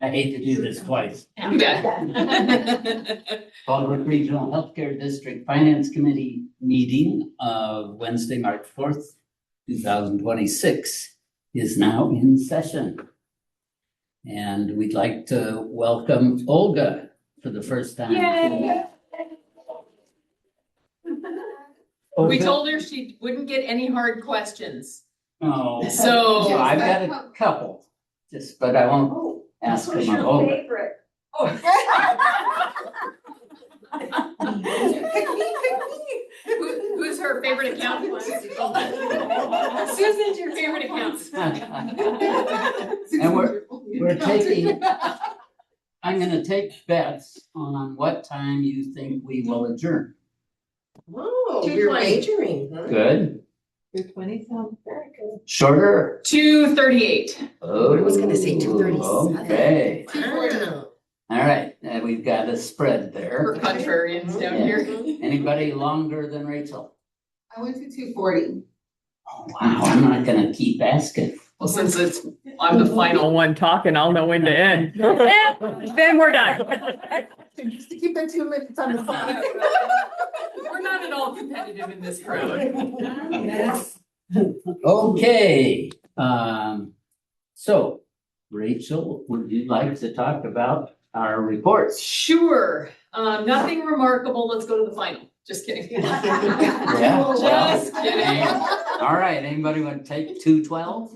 I hate to do this twice. You bet. Fallbrook Regional Healthcare District Finance Committee meeting of Wednesday, March 4th, 2026 is now in session. And we'd like to welcome Olga for the first time. Yay. Olga? We told her she wouldn't get any hard questions. Oh, So I've got a couple, but I won't ask them of Olga. Favorite? Who's her favorite accountant? Susan's your Favorite accountant. And we're taking, I'm gonna take bets on what time you think we will adjourn. Oh, you're majoring, huh? Good? 2:20 sounds very good. Shorter? 2:38. Oh, I was gonna say 2:37. Okay, Wow. all right, we've got a spread We're there. contrarians down here. Anybody longer than Rachel? I went to 2:40. Oh, wow, I'm not gonna keep asking. Well, since I'm the final one talking, I'll know when to end. Then we're done. Just to keep it 2 minutes on the phone. We're not at all competitive in this crowd. Yes. Okay, so Rachel, would you like to talk about our reports? Sure. Nothing remarkable. Let's go to the final. Just kidding. Yeah, well, Just kidding. all right, anybody want to take 212?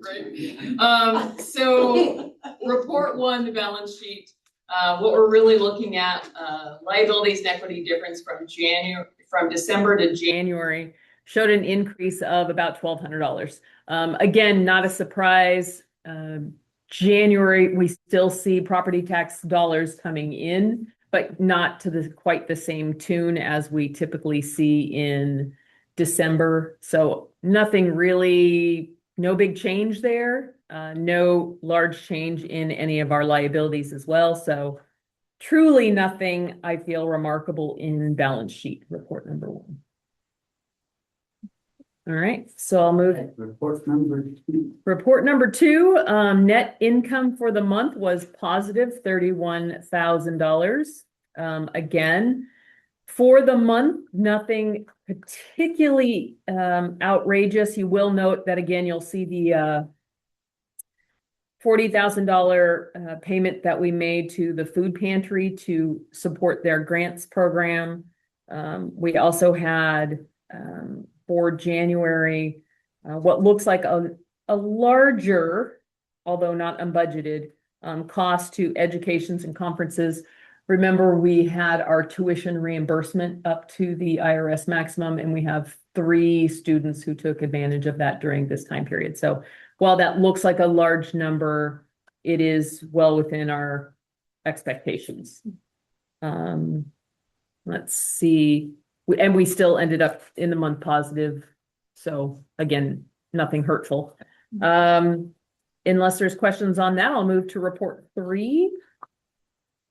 Right. So report one, the balance sheet. What we're really looking at, liabilities and equity difference from December to January showed an increase of about $1,200. Again, not a surprise. January, we still see property tax dollars coming in, but not to quite the same tune as we typically see in December. So nothing really, no big change there. No large change in any of our liabilities as well. So truly nothing I feel remarkable in balance sheet report number one. All right, so I'll move. Report number 2. Report number 2, net income for the month was positive $31,000. Again, for the month, nothing particularly outrageous. You will note that again, you'll see the $40,000 payment that we made to the food pantry to support their grants program. We also had for January, what looks like a larger, although not unbudgeted, cost to educations and conferences. Remember, we had our tuition reimbursement up to the IRS maximum, and we have 3 students who took advantage of that during this time period. So while that looks like a large number, it is well within our expectations. Let's see. And we still ended up in the month positive. So again, nothing hurtful. Unless there's questions on that, I'll move to report 3.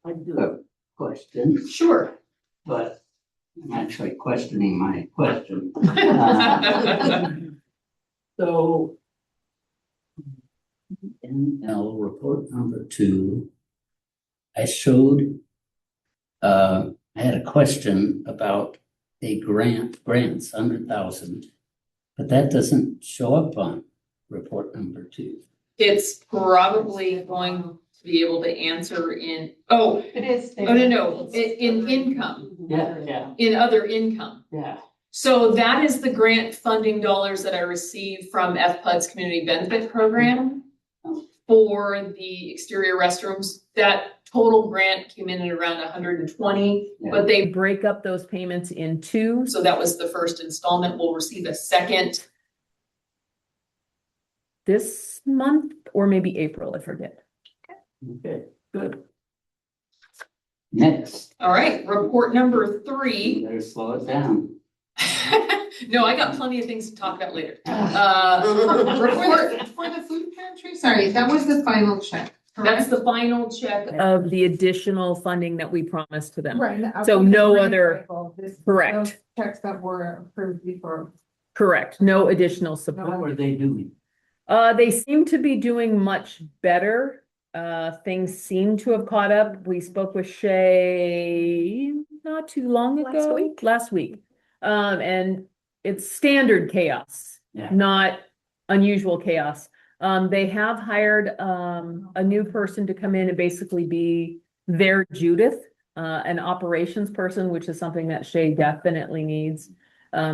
I do have a question, Sure. but I'm actually questioning my question. So, NL report number 2, I showed, I had a question about a grants, 100,000, but that doesn't show up on report number 2. It's probably going to be able to answer in, oh, It is. oh, no, in income, Yeah. in other income. Yeah. So that is the grant funding dollars that I received from FPUD's community benefit program for the exterior restrooms. That total grant came in at around 120, but they break up those payments in 2. So that was the first installment. We'll receive a second this month or maybe April, I forget. Okay, good. Next. All right, report number 3. You better slow it down. No, I got plenty of things to talk about later. Report for the food pantry, sorry, that was the final check. That's the final check of the additional funding that we promised to them. Right. So no other, correct. Those checks that were approved before. Correct, no additional What support. were they doing? They seem to be doing much better. things seem to have caught up. We spoke with Shay not too long ago. Last week. And it's standard chaos, Yeah. not unusual chaos. They have hired, a new person to come in and basically be their Judith, an operations person, which is something that Shay definitely needs.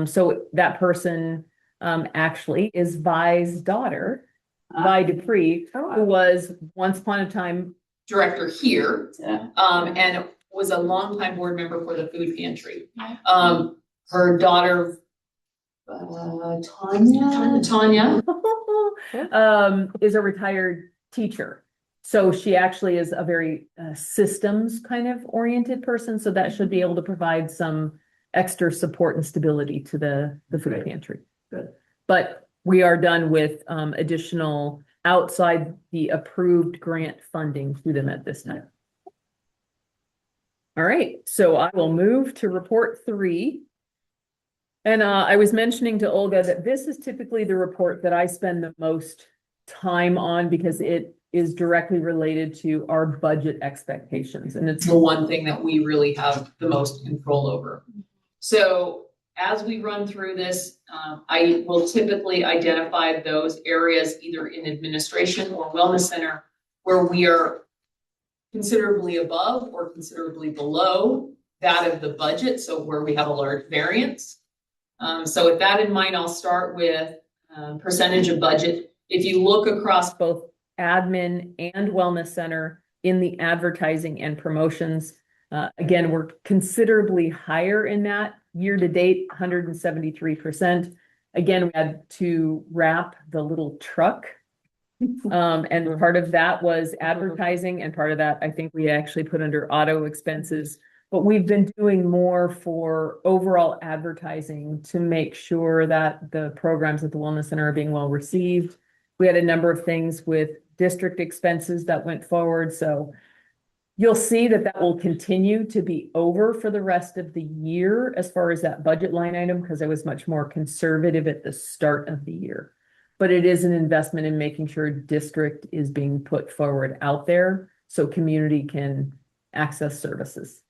So that person, actually is Vi's daughter, Vi Dupree, who was once upon a time director here, Yeah. and was a longtime board member for the food pantry. Her daughter, Tanya, is a retired teacher. So she actually is a very systems kind of oriented person, so that should be able to provide some extra support and stability to the food pantry. Good. But we are done with additional outside the approved grant funding through them at this time. All right, so I will move to report 3. And I was mentioning to Olga that this is typically the report that I spend the most time on because it is directly related to our budget expectations. And it's the one thing that we really have the most control over. So as we run through this, I will typically identify those areas either in administration or wellness center where we are considerably above or considerably below that of the budget. So where we have a large variance. So with that in mind, I'll start with percentage of budget. If you look across both admin and wellness center in the advertising and promotions, again, we're considerably higher in that year to date, 173%. Again, we had to wrap the little truck. And part of that was advertising, and part of that, I think we actually put under auto expenses. But we've been doing more for overall advertising to make sure that the programs at the Wellness Center are being well received. We had a number of things with district expenses that went forward. So you'll see that that will continue to be over for the rest of the year as far as that budget line item, because I was much more conservative at the start of the year. But it is an investment in making sure district is being put forward out there so community can access services.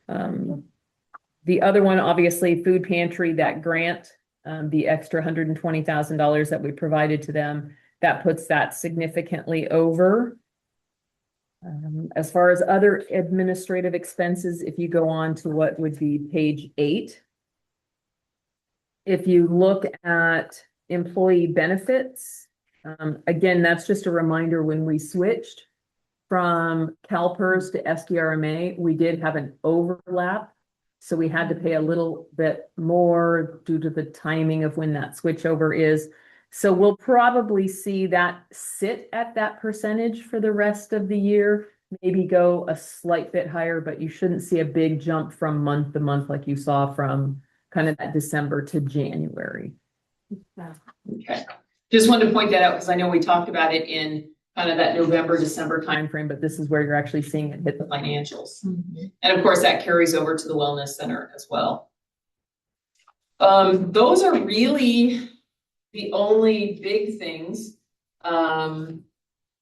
The other one, obviously, food pantry, that grant, the extra $120,000 that we provided to them, that puts that significantly over. As far as other administrative expenses, if you go on to what would be page 8, if you look at employee benefits, again, that's just a reminder when we switched from CalPERS to SDRMA, we did have an overlap. So we had to pay a little bit more due to the timing of when that switchover is. So we'll probably see that sit at that percentage for the rest of the year, maybe go a slight bit higher, but you shouldn't see a big jump from month to month like you saw from kind of that December to January. Okay. Just wanted to point that out because I know we talked about it in kind of that November, December timeframe, but this is where you're actually seeing it hit the financials. And of course, that carries over to the wellness center as well. Those are really the only big things.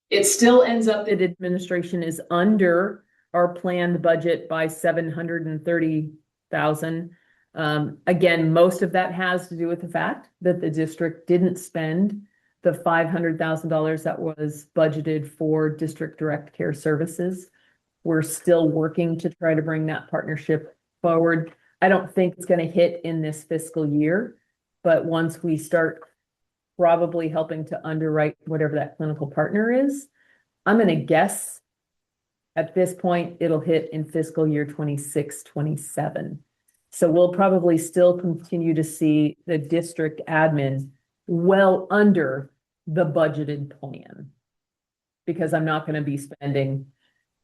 It still ends up that administration is under our planned budget by $730,000. Again, most of that has to do with the fact that the district didn't spend the $500,000 that was budgeted for district direct care services. We're still working to try to bring that partnership forward. I don't think it's going to hit in this fiscal year, but once we start probably helping to underwrite whatever that clinical partner is, I'm going to guess at this point, it'll hit in fiscal year 26-27. So we'll probably still continue to see the district admin well under the budgeted plan, because I'm not going to be spending,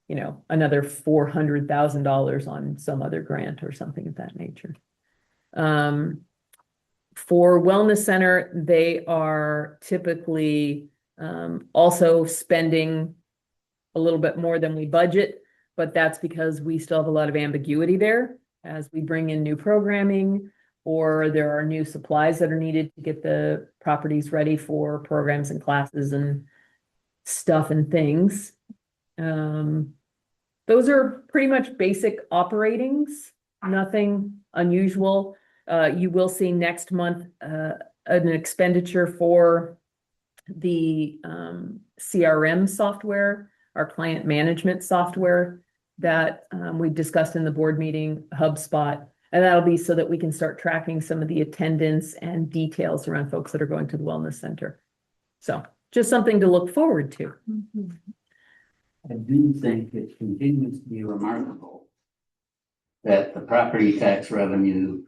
you know, another $400,000 on some other grant or something of that nature. For Wellness Center, they are typically also spending a little bit more than we budget, but that's because we still have a lot of ambiguity there as we bring in new programming, or there are new supplies that are needed to get the properties ready for programs and classes. And stuff and things. Those are pretty much basic operatings, nothing unusual. You will see next month, an expenditure for the CRM software, our client management software that we discussed in the board meeting, HubSpot. And that'll be so that we can start tracking some of the attendance and details around folks that are going to the wellness center. So just something to look forward to. I do think it continues to be remarkable that the property tax revenue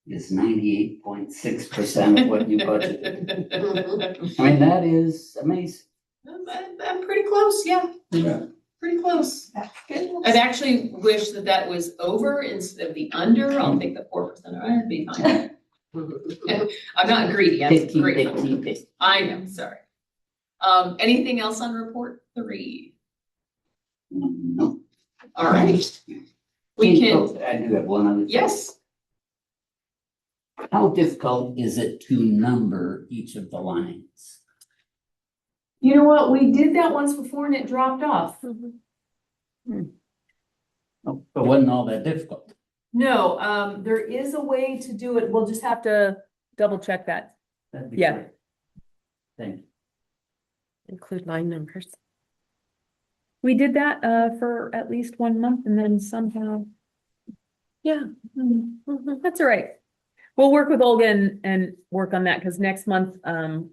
is 98.6% of what you budgeted. I mean, that is amazing. I'm pretty close, yeah. Yeah. Pretty close. I'd actually wish that that was over instead of the under. I'll take the 4%. I'd be fine. I'm not greedy. I'm great. I know, sorry. Anything else on report 3? No. All right. We can, I do have one other thing. yes. How difficult is it to number each of the lines? You know what? We did that once before and it dropped off. Oh, it wasn't all that difficult. No, there is a way to do it. We'll just have to double check that. That'd be Yeah. great. Thank you. Include line numbers. We did that for at least 1 month and then somehow. Yeah, that's all right. We'll work with Olga and work on that because next month,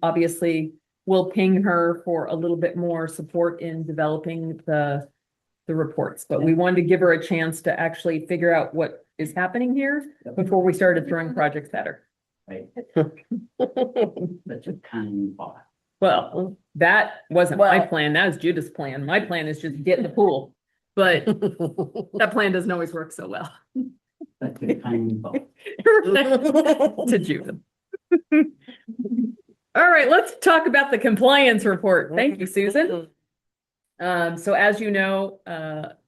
obviously, we'll ping her for a little bit more support in developing the reports. But we wanted to give her a chance to actually figure out what is happening here before we started throwing projects at her. Right. Such a kind thought. Well, that wasn't my Well- plan. That was Judith's plan. My plan is just get in the pool. But that plan doesn't always work so well. Such a kind thought. To Judith. All right, let's talk about the compliance report. Thank you, Susan. So as you know,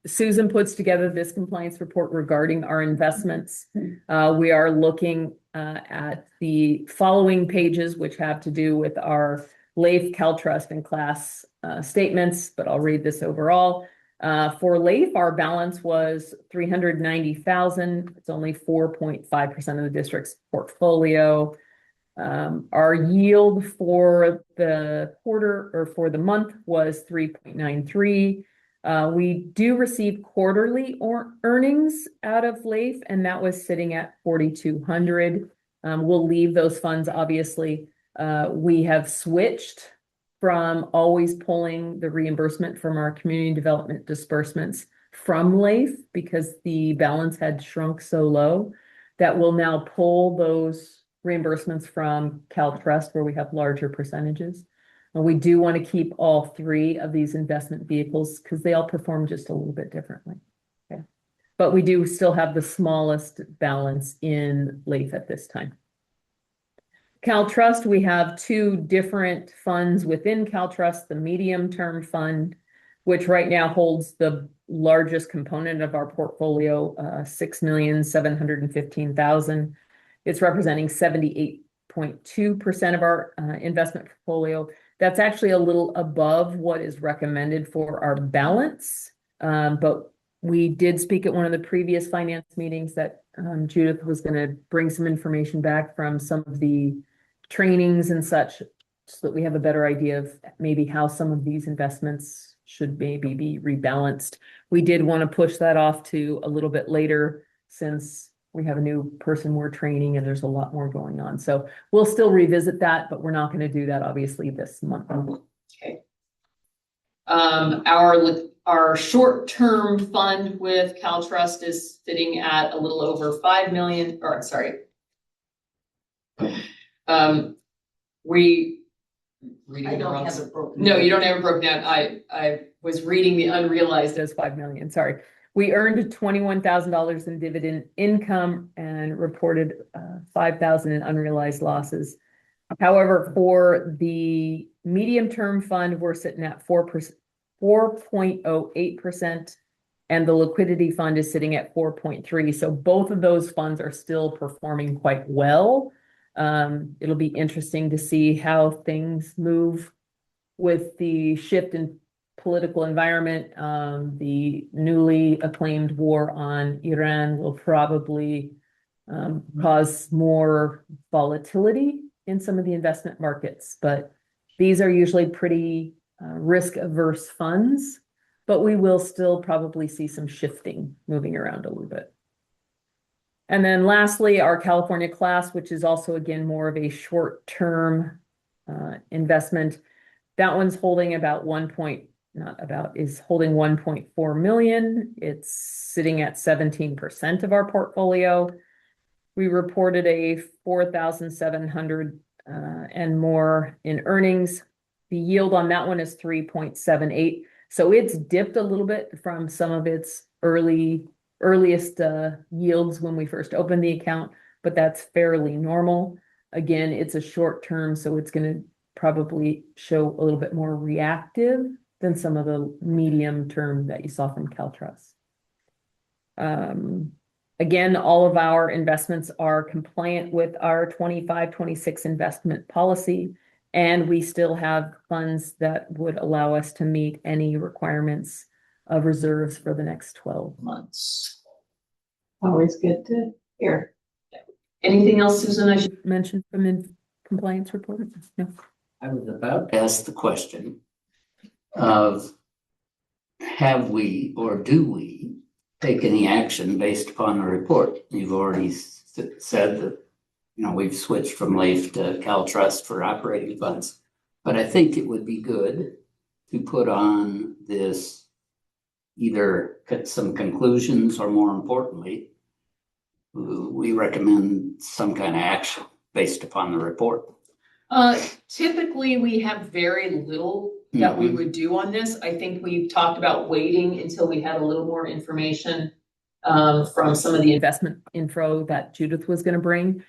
Susan puts together this compliance report regarding our investments. We are looking at the following pages, which have to do with our LAIF, CalTrust, and class statements, but I'll read this overall. For LAIF, our balance was $390,000. It's only 4.5% of the district's portfolio. Our yield for the quarter or for the month was 3.93. We do receive quarterly earnings out of LAIF, and that was sitting at 4,200. We'll leave those funds, obviously. We have switched from always pulling the reimbursement from our community development disbursements from LAIF because the balance had shrunk so low that we'll now pull those reimbursements from CalTrust where we have larger percentages. And we do want to keep all 3 of these investment vehicles because they all perform just a little bit differently. Okay. But we do still have the smallest balance in LAIF at this time. CalTrust, we have 2 different funds within CalTrust, the medium-term fund, which right now holds the largest component of our portfolio, $6,715,000. It's representing 78.2% of our investment portfolio. That's actually a little above what is recommended for our balance. But we did speak at one of the previous finance meetings that Judith was going to bring some information back from some of the trainings and such so that we have a better idea of maybe how some of these investments should maybe be rebalanced. We did want to push that off to a little bit later since we have a new person we're training and there's a lot more going on. So we'll still revisit that, but we're not going to do that obviously this month. Okay. Our short-term fund with CalTrust is sitting at a little over 5 million, or sorry. I don't have it broken. No, you don't have it broken down. I was reading the unrealized as 5 million, sorry. We earned $21,000 in dividend income and reported 5,000 in unrealized losses. However, for the medium-term fund, we're sitting at 4.08%, and the liquidity fund is sitting at 4.3. So both of those funds are still performing quite well. It'll be interesting to see how things move with the shift in political environment, the newly acclaimed war on Iran will probably cause more volatility in some of the investment markets. But these are usually pretty risk-averse funds, but we will still probably see some shifting moving around a little bit. And then lastly, our California class, which is also again more of a short-term investment. That one's holding about is holding 1.4 million. It's sitting at 17% of our portfolio. We reported a 4,700 and more in earnings. The yield on that one is 3.78. So it's dipped a little bit from some of its earliest yields when we first opened the account, but that's fairly normal. Again, it's a short term, so it's going to probably show a little bit more reactive than some of the medium term that you saw from CalTrust. Again, all of our investments are compliant with our 25-26 investment policy, and we still have funds that would allow us to meet any requirements of reserves for the next 12 months. Always good to hear. Anything else, Susan, I should mention from the compliance report? No. I was about to ask the question of, have we or do we take any action based upon the report? You've already said that, we've switched from LAIF to CalTrust for operating funds, but I think it would be good to put on this either some conclusions or, more importantly, we recommend some kind of action based upon the report. Typically, we have very little that we would do on this. I think we've talked about waiting until we had a little more information from some of the investment info that Judith was going to bring.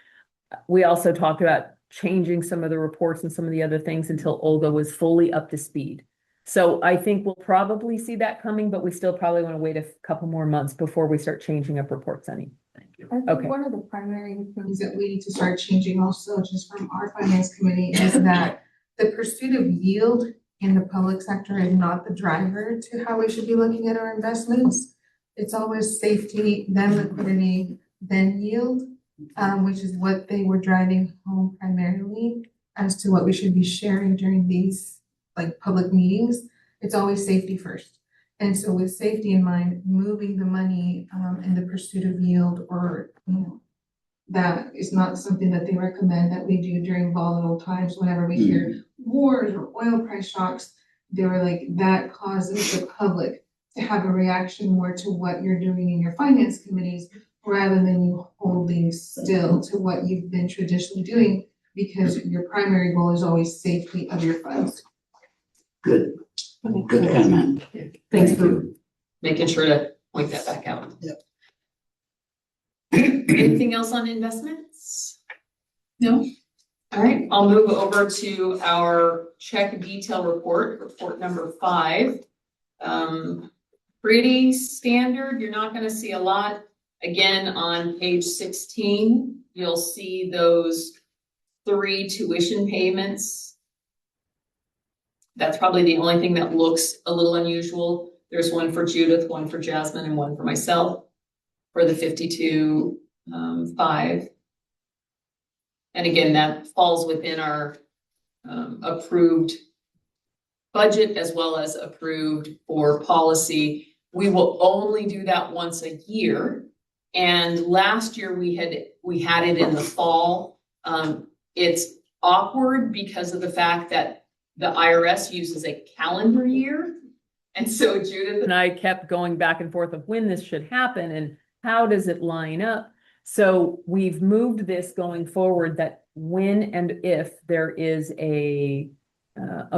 We also talked about changing some of the reports and some of the other things until Olga was fully up to speed. So I think we'll probably see that coming, but we still probably want to wait a couple more months before we start changing up reports any. Thank you. I think Okay. one of the primary things that we need to start changing also, just from our finance committee, is that the pursuit of yield in the public sector is not the driver to how we should be looking at our investments. It's always safety, then liquidity, then yield, which is what they were driving home primarily as to what we should be sharing during these public meetings. It's always safety first. And so with safety in mind, moving the money in the pursuit of yield, or that is not something that they recommend that we do during volatile times. Whenever we hear wars or oil price shocks, they were like, that causes the public to have a reaction more to what you're doing in your finance committees, rather than you holding still to what you've been traditionally doing, because your primary goal is always safety of your funds. Good comment. Thanks for making sure to point that back out. Yep. Anything else on investments? No? All right, I'll move over to our check detail report number 5. Pretty standard. You're not going to see a lot. Again, on page 16, you'll see those 3 tuition payments. That's probably the only thing that looks a little unusual. There's one for Judith, one for Jasmine, and one for myself for the 52.5. And again, that falls within our approved budget as well as approved for policy. We will only do that once a year. And last year we had it in the fall. It's awkward because of the fact that the IRS uses a calendar year. And so Judith and I kept going back and forth of when this should happen and how does it line up. So we've moved this going forward that when and if there is a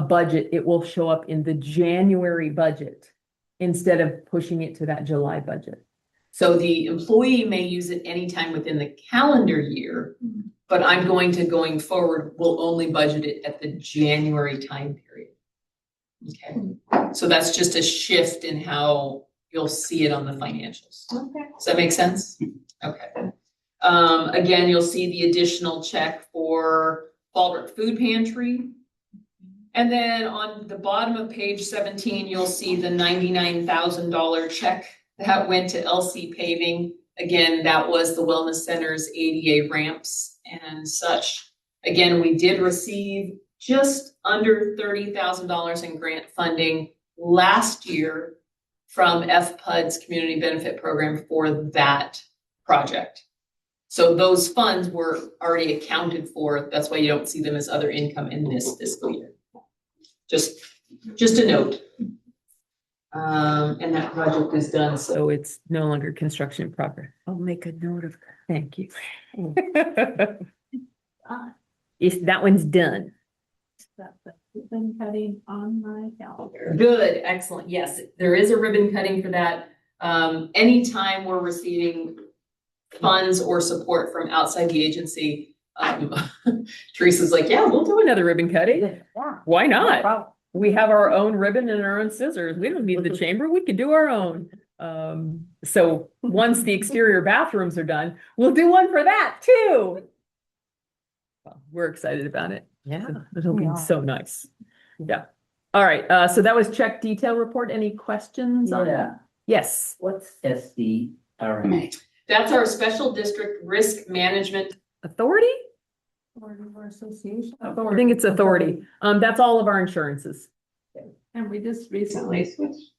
budget, it will show up in the January budget instead of pushing it to that July budget. So the employee may use it anytime within the calendar year, but I'm going forward, we'll only budget it at the January time period. Okay, so that's just a shift in how you'll see it on the financials. Okay. Does that make sense? Okay. Again, you'll see the additional check for Fallbrook Food Pantry. And then on the bottom of page 17, you'll see the $99,000 check that went to LC paving. Again, that was the wellness center's ADA ramps and such. Again, we did receive just under $30,000 in grant funding last year from FPUD's Community Benefit Program for that project. So those funds were already accounted for. That's why you don't see them as other income in this fiscal year. Just a note. And that project is done, so it's no longer construction in progress. I'll make a note of that. Thank you. If that one's done. Ribbon cutting on my calendar. Good, excellent. Yes, there is a ribbon cutting for that. Anytime we're receiving funds or support from outside the agency, Teresa's like, yeah, we'll do another ribbon cutting. Yeah. Why No not? problem. We have our own ribbon and our own scissors. We don't need the chamber. We could do our own. So once the exterior bathrooms are done, we'll do one for that too. Well, we're excited about it. Yeah. It'll be We are. so nice. Yeah. All right. So that was check detail report. Any questions on Yeah. that? Yes. What's SDRMA? That's our special district risk management Authority? Board of our association. I think it's authority. That's all of our insurances. And we just recently switched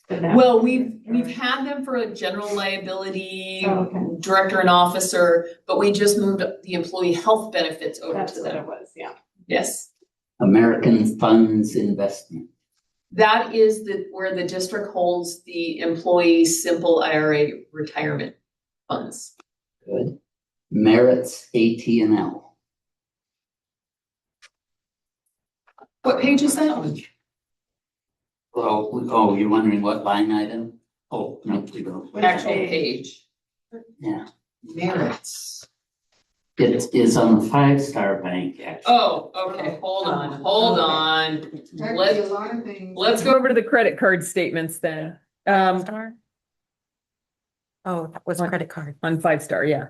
to that. Well, we've had them for a general liability, Oh, okay. director and officer, but we just moved the employee health benefits over That's to what it them. was, yeah. Yes. American Funds Investment. That is where the district holds the employee simple IRA retirement funds. Good. Merits AT&L. What page is that? Oh, you're wondering what line item? Oh, no, we don't. Actual page. Yeah, Merits. it is on the 5-Star Bank, actually. Oh, okay, hold on. That could be a Let's, lot of things. let's go over to the credit card statements then. Star? Oh, that was credit card. On 5-Star, yeah.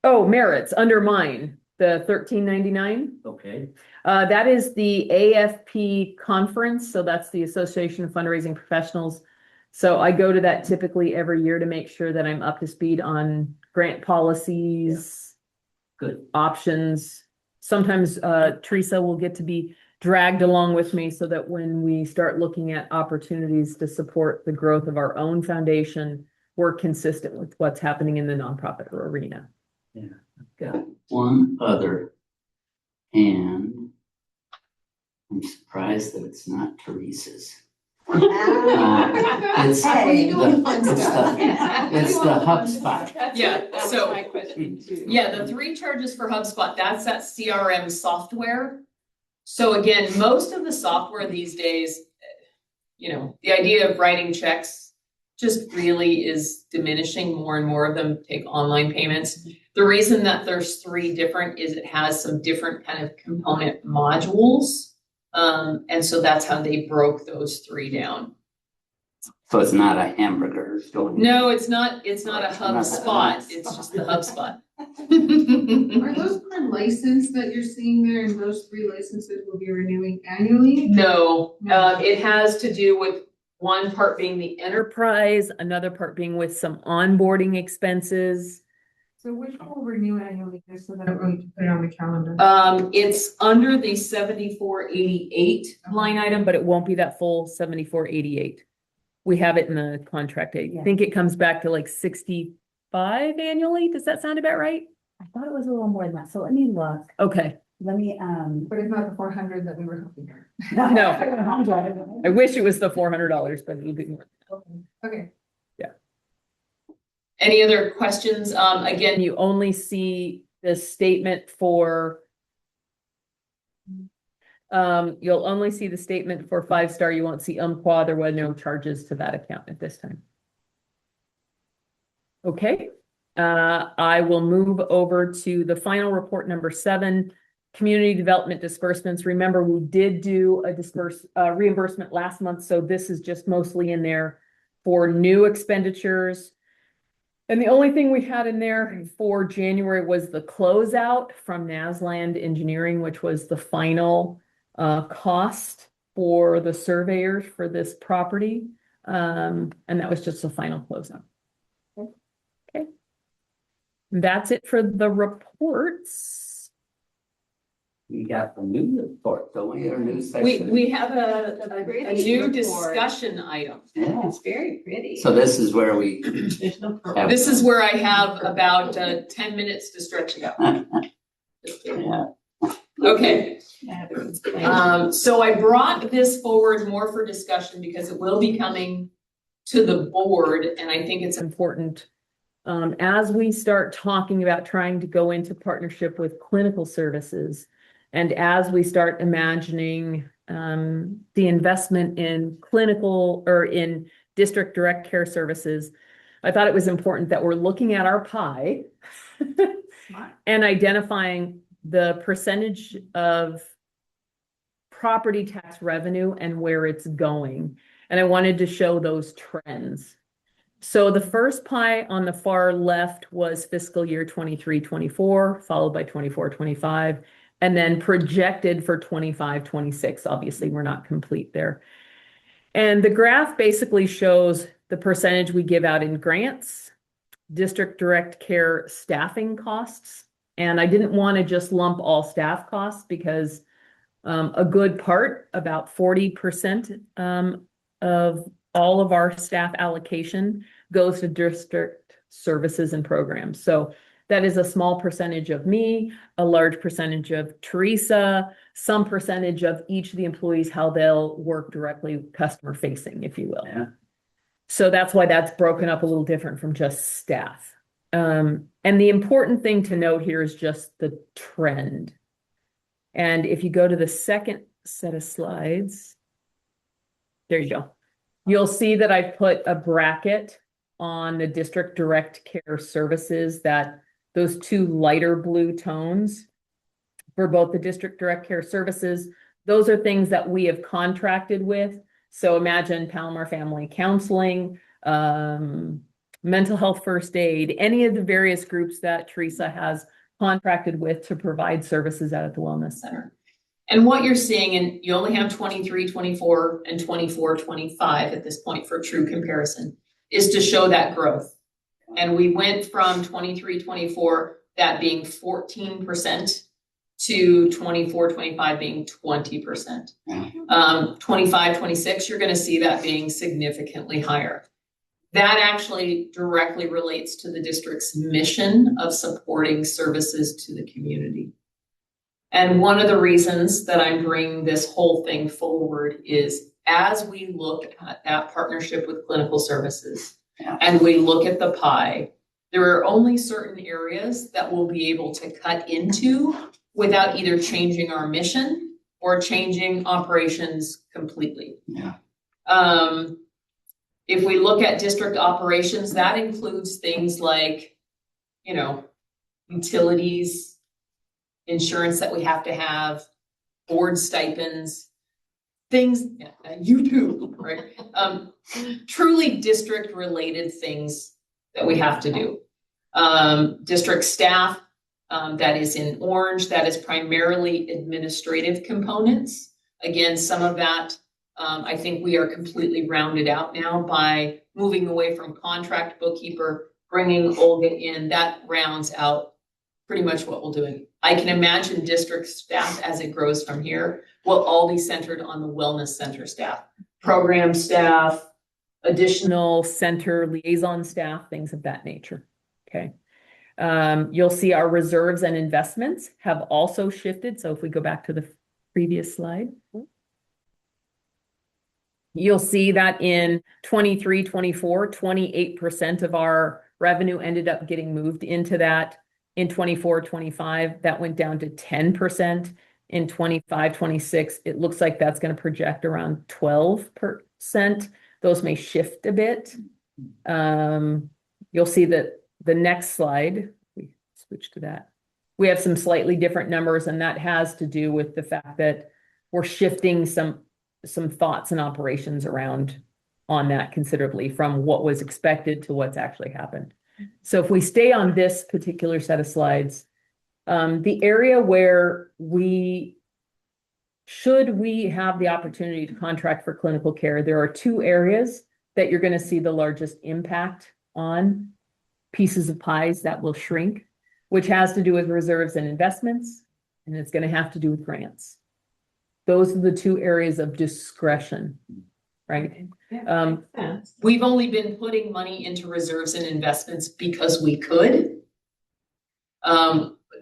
Oh, merits, under mine, the $13.99. Okay, That is the AFP conference, so that's the Association of Fundraising Professionals. So I go to that typically every year to make sure that I'm up to speed on grant policies, good. options. Sometimes Teresa will get to be dragged along with me so that when we start looking at opportunities to support the growth of our own foundation, we're consistent with what's happening in the nonprofit arena. Yeah, I've got one other. And I'm surprised that it's not Teresa's. It's What are you doing the- fun it's stuff? It's the HubSpot. Yeah, That was so- my question too. Yeah, the 3 charges for HubSpot, that's that CRM software. So again, most of the software these days, the idea of writing checks just really is diminishing. More and more of them take online payments. The reason that there's 3 different is it has some different kind of component modules. And so that's how they broke those 3 down. So it's not a hamburger. No, it's not a HubSpot, it's just the HubSpot. Are those per license that you're seeing there, and those 3 licenses will be renewing annually? No, it has to do with one part being the enterprise, another part being with some onboarding expenses. So which one will renew annually, just so that I don't need to put it on the calendar? It's under the 7488 line item, but it won't be that full 7488. We have it in the contract. I Yeah. think it comes back to like 65 annually. Does that sound about right? I thought it was a little more than that, so let me look. Okay. Let me, But it's not the 400 that we were hoping for. No. I wish it was the $400, but it'll be more. Okay. Any other questions? Again, you only see the statement for. You'll only see the statement for 5-Star. You won't see Umpqua. There were no charges to that account at this time. Okay, I will move over to the final report, number 7, community development disbursements. Remember, we did do a reimbursement last month, so this is just mostly in there for new expenditures. And the only thing we had in there for January was the closeout from Nasland Engineering, which was the final cost for the surveyors for this property. And that was just the final closeout. Okay. That's it for the reports. We got the new report, don't we, or new section? We have a Pretty new report. discussion item. Yeah, It's very pretty. so this is where we, There's no problem. This is where I have about 10 minutes to stretch it out. yeah, Okay, Yeah, but it's fine. so I brought this forward more for discussion because it will be coming to the board, and I think it's important as we start talking about trying to go into partnership with clinical services, and as we start imagining the investment in clinical or in district direct care services, I thought it was important that we're looking at our pie and identifying the percentage of property tax revenue and where it's going. And I wanted to show those trends. So the first pie on the far left was fiscal year 23-24, followed by 24-25, and then projected for 25-26. Obviously, we're not complete there. And the graph basically shows the percentage we give out in grants, district direct care staffing costs. And I didn't want to just lump all staff costs because a good part, about 40% of all of our staff allocation goes to district services and programs. So that is a small percentage of me, a large percentage of Teresa, some percentage of each of the employees, how they'll work directly customer facing, if you will. yeah. So that's why that's broken up a little different from just staff. And the important thing to note here is just the trend. And if you go to the second set of slides, there you go. You'll see that I put a bracket on the district direct care services, that those two lighter blue tones for both the district direct care services, those are things that we have contracted with. So imagine Palomar Family Counseling, mental health first aid, any of the various groups that Teresa has contracted with to provide services out at the Wellness Center. And what you're seeing, and you only have 23-24 and 24-25 at this point for true comparison, is to show that growth. And we went from 23-24, that being 14%, to 24-25 being 20%. 25-26, you're going to see that being significantly higher. That actually directly relates to the district's mission of supporting services to the community. And one of the reasons that I'm bringing this whole thing forward is as we look at that partnership with clinical services, and we look at the pie, there are only certain areas that we'll be able to cut into without either changing our mission or changing operations completely. Yeah. If we look at district operations, that includes things like, utilities, insurance that we have to have, board stipends, things, YouTube, right? Truly district related things that we have to do. District staff, that is in orange, that is primarily administrative components. Again, some of that, I think we are completely rounded out now by moving away from contract bookkeeper, bringing Olga in. That rounds out pretty much what we'll do. I can imagine district staff as it grows from here will all be centered on the wellness center staff, program staff, additional center liaison staff, things of that nature. Okay. You'll see our reserves and investments have also shifted. So if we go back to the previous slide, you'll see that in 23-24, 28% of our revenue ended up getting moved into that. In 24-25, that went down to 10%. In 25-26, it looks like that's going to project around 12%. Those may shift a bit. You'll see that the next slide, we switch to that. We have some slightly different numbers, and that has to do with the fact that we're shifting some thoughts and operations around on that considerably from what was expected to what's actually happened. So if we stay on this particular set of slides, the area where we should we have the opportunity to contract for clinical care, there are two areas that you're going to see the largest impact on pieces of pies that will shrink, which has to do with reserves and investments, and it's going to have to do with grants. Those are the two areas of discretion, right? Yeah, makes sense. We've only been putting money into reserves and investments because we could.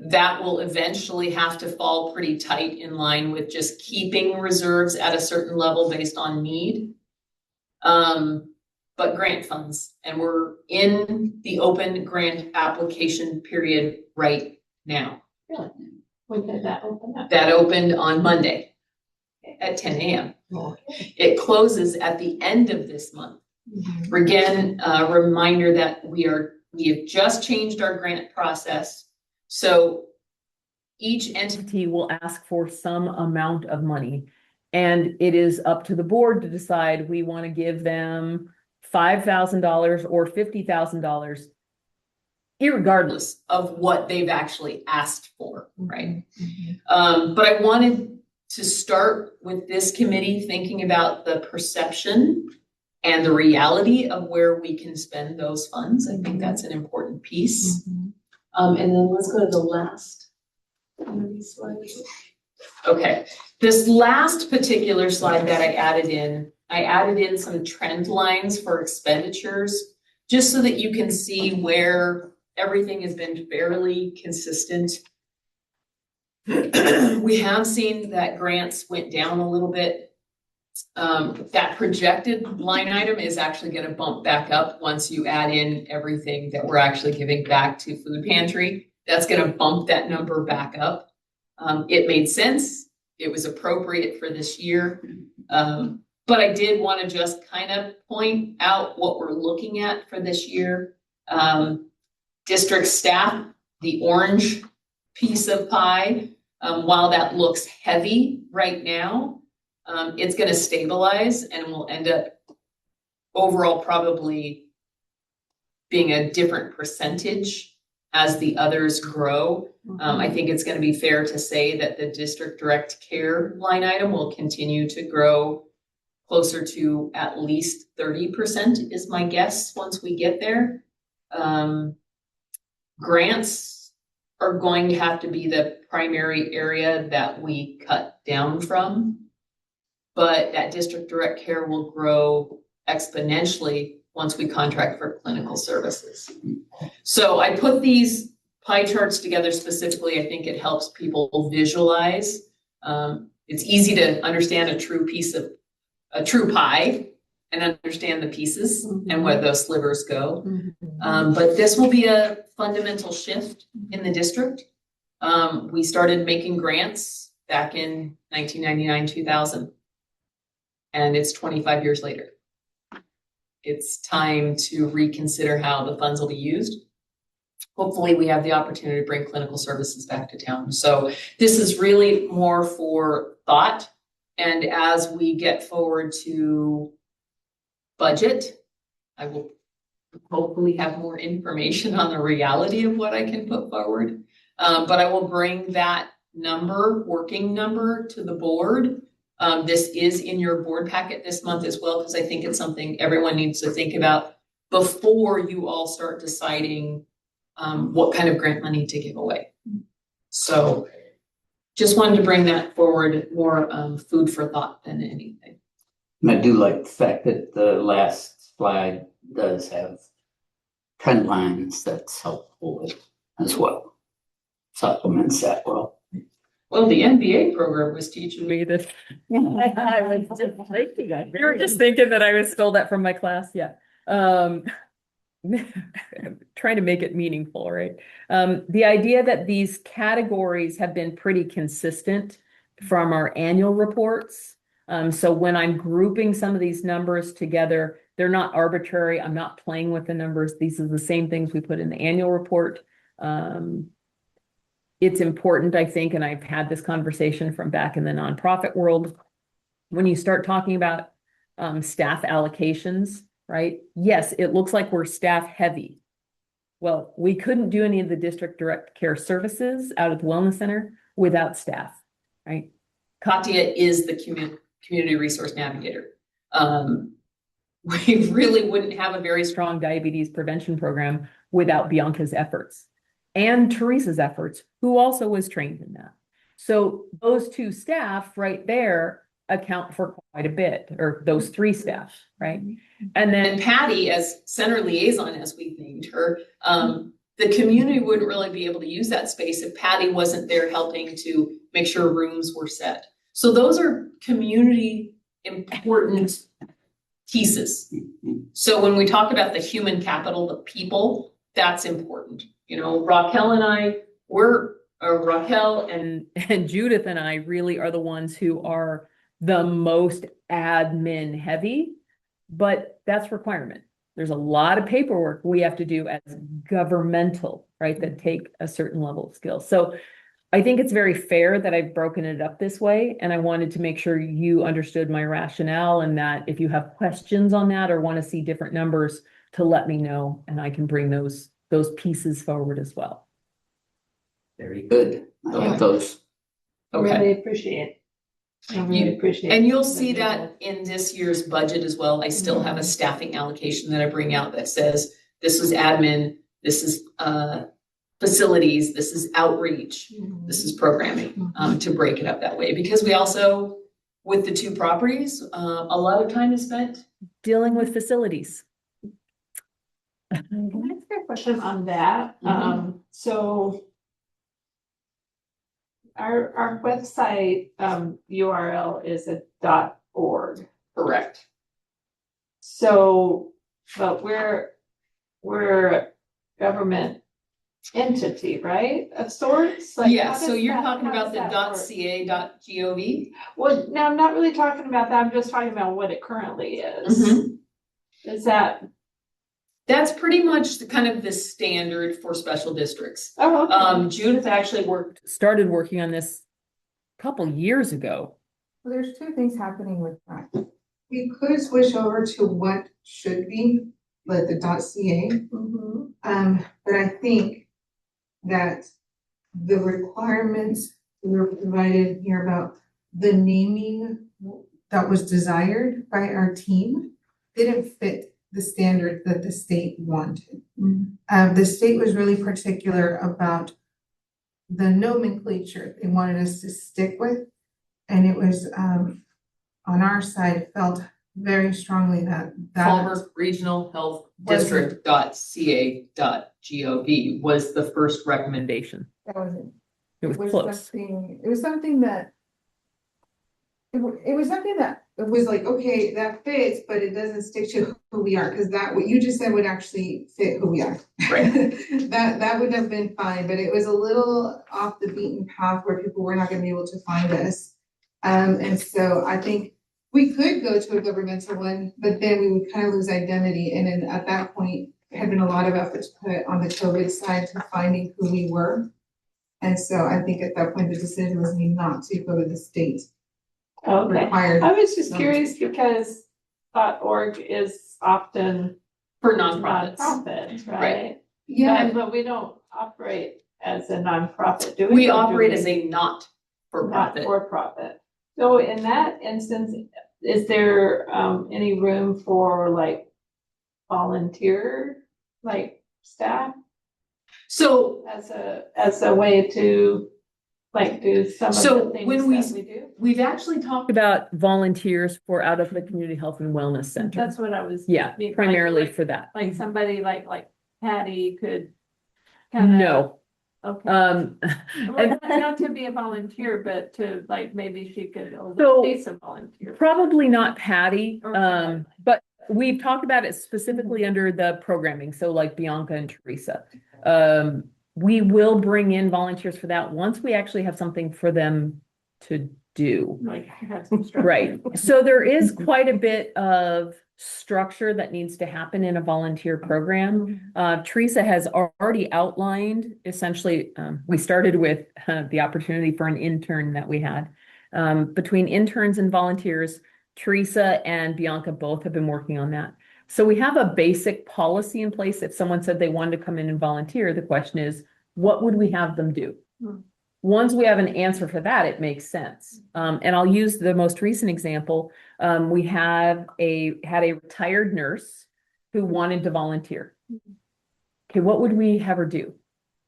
That will eventually have to fall pretty tight in line with just keeping reserves at a certain level based on need. But grant funds, and we're in the open grant application period right now. Really? When did that open up? That opened on Monday at 10 a.m. It closes at the end of this month. Again, a reminder that we have just changed our grant process. So each entity will ask for some amount of money, and it is up to the board to decide we want to give them $5,000 or $50,000, irregardless of what they've actually asked for, right? But I wanted to start with this committee thinking about the perception and the reality of where we can spend those funds. I think that's an important piece. And then let's go to the last one of these slides. Okay, this last particular slide that I added in some trend lines for expenditures, just so that you can see where everything has been fairly consistent. We have seen that grants went down a little bit. That projected line item is actually going to bump back up once you add in everything that we're actually giving back to food pantry. That's going to bump that number back up. It made sense. It was appropriate for this year. But I did want to just kind of point out what we're looking at for this year. District staff, the orange piece of pie, while that looks heavy right now, it's going to stabilize and will end up overall probably being a different percentage as the others grow. I think it's going to be fair to say that the district direct care line item will continue to grow closer to at least 30% is my guess once we get there. Grants are going to have to be the primary area that we cut down from, but that district direct care will grow exponentially once we contract for clinical services. So I put these pie charts together specifically. I think it helps people visualize. It's easy to understand a true pie and understand the pieces and where those slivers go. But this will be a fundamental shift in the district. We started making grants back in 1999, 2000, and it's 25 years later. It's time to reconsider how the funds will be used. Hopefully we have the opportunity to bring clinical services back to town. So this is really more for thought. And as we get forward to budget, I will hopefully have more information on the reality of what I can put forward. But I will bring that working number to the board. This is in your board packet this month as well, because I think it's something everyone needs to think about before you all start deciding what kind of grant money to give away. So just wanted to bring that forward, more food for thought than anything. And I do like the fact that the last slide does have trend lines that's helpful with as well. Supplements that well. Well, the MBA program was teaching me that. I was just thinking. You were just thinking that I stole that from my class, yeah. Trying to make it meaningful, right? The idea that these categories have been pretty consistent from our annual reports. So when I'm grouping some of these numbers together, they're not arbitrary. I'm not playing with the numbers. These are the same things we put in the annual report. It's important, I think, and I've had this conversation from back in the nonprofit world. When you start talking about staff allocations, right? Yes, it looks like we're staff heavy. Well, we couldn't do any of the district direct care services out at the wellness center without staff, right? Katya is the community resource navigator. We really wouldn't have a very strong diabetes prevention program without Bianca's efforts and Teresa's efforts, who also was trained in that. So those two staff right there account for quite a bit, or those three staff, right? And then Patty, as center liaison, as we named her, the community wouldn't really be able to use that space if Patty wasn't there helping to make sure rooms were set. So those are community important pieces. So when we talk about the human capital, the people, that's important. You know, Raquel and Judith and I really are the ones who are the most admin heavy, but that's requirement. There's a lot of paperwork we have to do as governmental, right, that take a certain level of skill. So I think it's very fair that I've broken it up this way, and I wanted to make sure you understood my rationale, and that if you have questions on that or want to see different numbers, to let me know, and I can bring those pieces forward as well. Very good. I like those. Okay. Really appreciate. I really appreciate. And you'll see that in this year's budget as well. I still have a staffing allocation that I bring out that says this is admin, this is facilities, this is outreach, this is programming, to break it up that way. Because we also, with the two properties, a lot of time is spent dealing with facilities. Can I ask a question on that? So our website URL is a .org. Correct. So, but we're a government entity, right? Of sorts? Like, Yeah, how so does you're that- talking how about does the that work? .ca.gov? Well, no, I'm not really talking about that. I'm just talking about what it currently is. Is that, That's pretty much the kind of the standard for special districts. oh, okay. Judith actually started working on this a couple years ago. Well, there's two things happening with that. We could switch over to what should be, like the .ca. But I think that the requirements we were provided here about the naming that was desired by our team didn't fit the standard that the state wanted. The state was really particular about the nomenclature they wanted us to stick with. And it was, on our side, felt very strongly that Fallbrook Regional Health District .ca.gov was the first recommendation. that was it. It was close. It was something that it was something that it was like, okay, that fits, but it doesn't stick to who we are, because that what you just said would actually fit who we are. Right. That would have been fine, but it was a little off the beaten path where people were not gonna be able to find us. And so I think we could go to a governmental one, but then we would kind of lose identity. And then at that point, there had been a lot of efforts put on the COVID side to finding who we were. And so I think at that point, the decision was made not to go to the state Okay. required. I was just curious because .org is often For nonprofits. nonprofit, Right. right? Yeah, But we don't operate as a nonprofit, do we? We Or do operate we? as a not-for-profit. Not for profit. So in that instance, is there any room for like volunteer, like staff So as a way to like do some of So the things when we- that we do? we've actually talked about volunteers for out of the Community Health and Wellness Center. That's what I was. Yeah, being primarily like for that. Like somebody like Patty could kind of. No. Okay. Um, Well, not to be a volunteer, but to like, maybe she could So- oversee some volunteer. probably not Patty, Okay. but we've talked about it specifically under the programming, so like Bianca and Teresa. We will bring in volunteers for that once we actually have something for them to do. Like have some structure. Right, so there is quite a bit of structure that needs to happen in a volunteer program. Teresa has already outlined, essentially, we started with the opportunity for an intern that we had. Between interns and volunteers, Teresa and Bianca both have been working on that. So we have a basic policy in place. If someone said they wanted to come in and volunteer, the question is, what would we have them do? once we have an answer for that, it makes sense. And I'll use the most recent example. We had a retired nurse who wanted to volunteer. Okay, what would we have her do?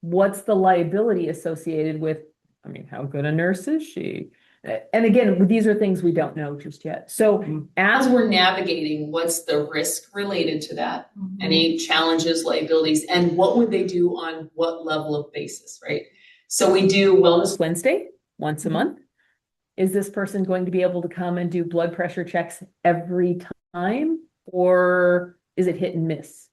What's the liability associated with, I mean, how good a nurse is she? And again, these are things we don't know just yet. So as we're navigating, what's the risk related to that? Any challenges, liabilities, and what would they do on what level of basis, right? So we do Wellness Wednesday once a month. Is this person going to be able to come and do blood pressure checks every time? Or is it hit and miss?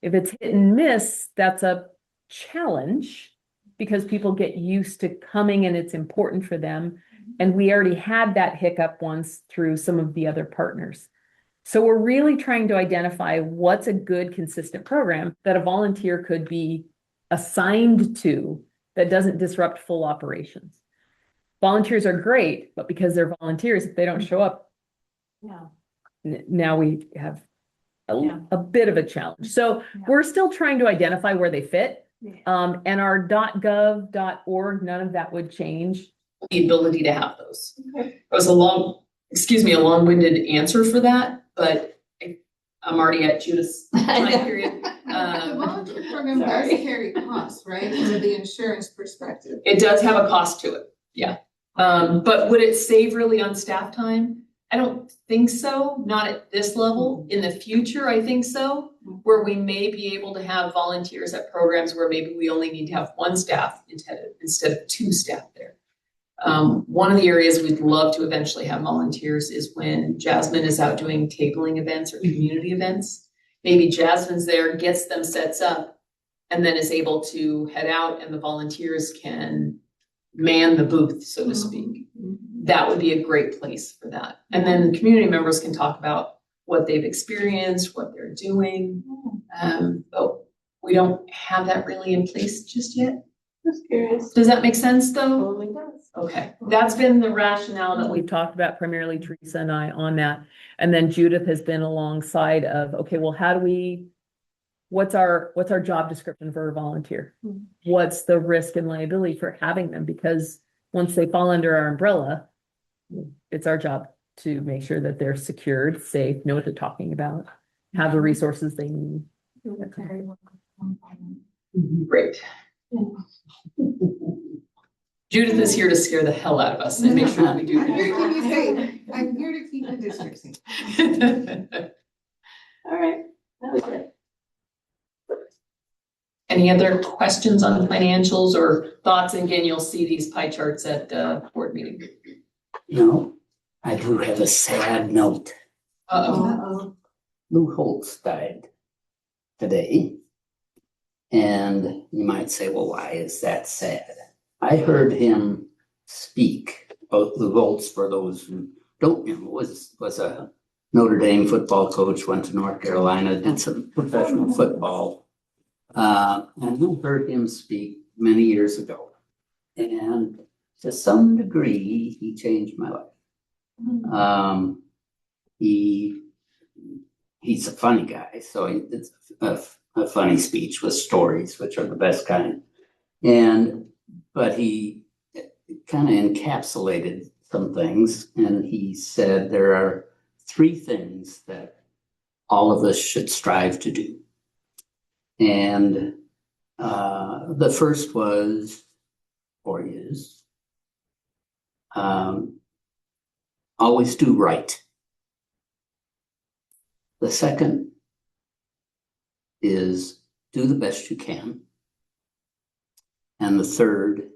If it's hit and miss, that's a challenge because people get used to coming and it's important for them. And we already had that hiccup once through some of the other partners. So we're really trying to identify what's a good, consistent program that a volunteer could be assigned to that doesn't disrupt full operations. Volunteers are great, but because they're volunteers, if they don't show up, now we have a bit of a challenge. So we're still trying to identify where they fit. And our .gov.org, none of that would change. The ability to have those. It was a long-winded answer for that, but I'm already at Judith's time period. The volunteer program does carry costs, right, from the insurance perspective. It does have a cost to it, yeah. But would it save really on staff time? I don't think so, not at this level. In the future, I think so, where we may be able to have volunteers at programs where maybe we only need to have one staff instead of two staff there. One of the areas we'd love to eventually have volunteers is when Jasmine is out doing tabling events or community events. Maybe Jasmine's there, gets them sets up, and then is able to head out and the volunteers can man the booth, so to speak. That would be a great place for that. And then community members can talk about what they've experienced, what they're doing. But we don't have that really in place just yet. Just curious. Does that make sense though? Totally does. Okay, that's been the rationale that we've talked about, primarily Teresa and I on that. And then Judith has been alongside of, okay, well, what's our job description for a volunteer? What's the risk and liability for having them? Because once they fall under our umbrella, it's our job to make sure that they're secured, safe, know what they're talking about, have the resources they need. Great. Judith is here to scare the hell out of us and make sure that we do that. I'm here to keep the district safe. All right, that was it. Any other questions on the financials or thoughts? And again, you'll see these pie charts at the board meeting. No, I do have a sad note. Uh-oh. Lou Holtz died today. And you might say, well, why is that sad? I heard him speak about Lou Holtz, for those who don't know, was a Notre Dame football coach, went to North Carolina, did some professional football. And I heard him speak many years ago. And to some degree, he changed my life. He's a funny guy, so it's a funny speech with stories, which are the best kind. But he kind of encapsulated some things, and he said there are 3 things that all of us should strive to do. And the first was, or is, always do right. The second is do the best you can. And the third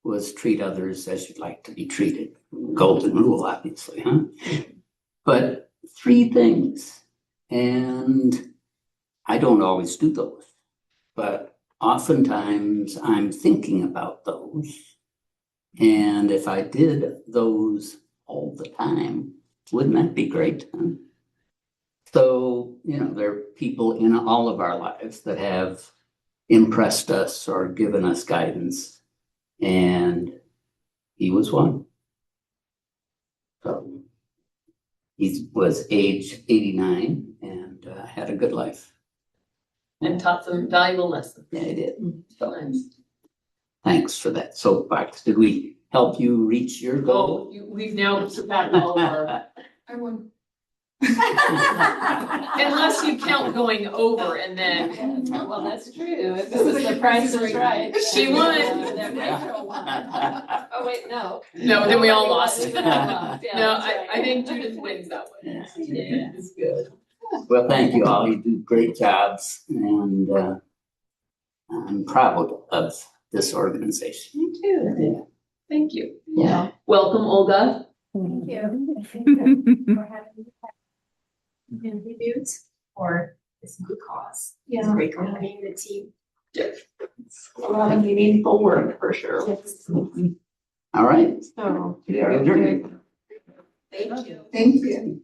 was treat others as you'd like to be treated. Golden rule, obviously, huh? But 3 things. And I don't always do those, but oftentimes I'm thinking about those. And if I did those all the time, wouldn't that be great? Huh? So, there are people in all of our lives that have impressed us or given us guidance, and he was one. So he was age 89 and had a good life. And taught some valuable lessons. Yeah, he did. So, Nice. Thanks for that soapbox. Did we help you reach your goal? We've now surpassed all of our, I won. unless you count going over and then, Well, that's true. If it was the price is right. She won. Then Rachel won. Oh, wait, no. no, then we all Nobody lost. won. We all lost. Yeah, No, that's right. I think Judith wins that one. Yeah. It's good. Well, thank you all. You do great jobs, and I'm proud of this organization. Me too. Thank you. Yeah. Welcome, Olga. Thank you for having me contribute for this good cause. It's a great company and the team. A lot of meaningful work for sure. All right. So. We are adjourned. Thank you. Thank you.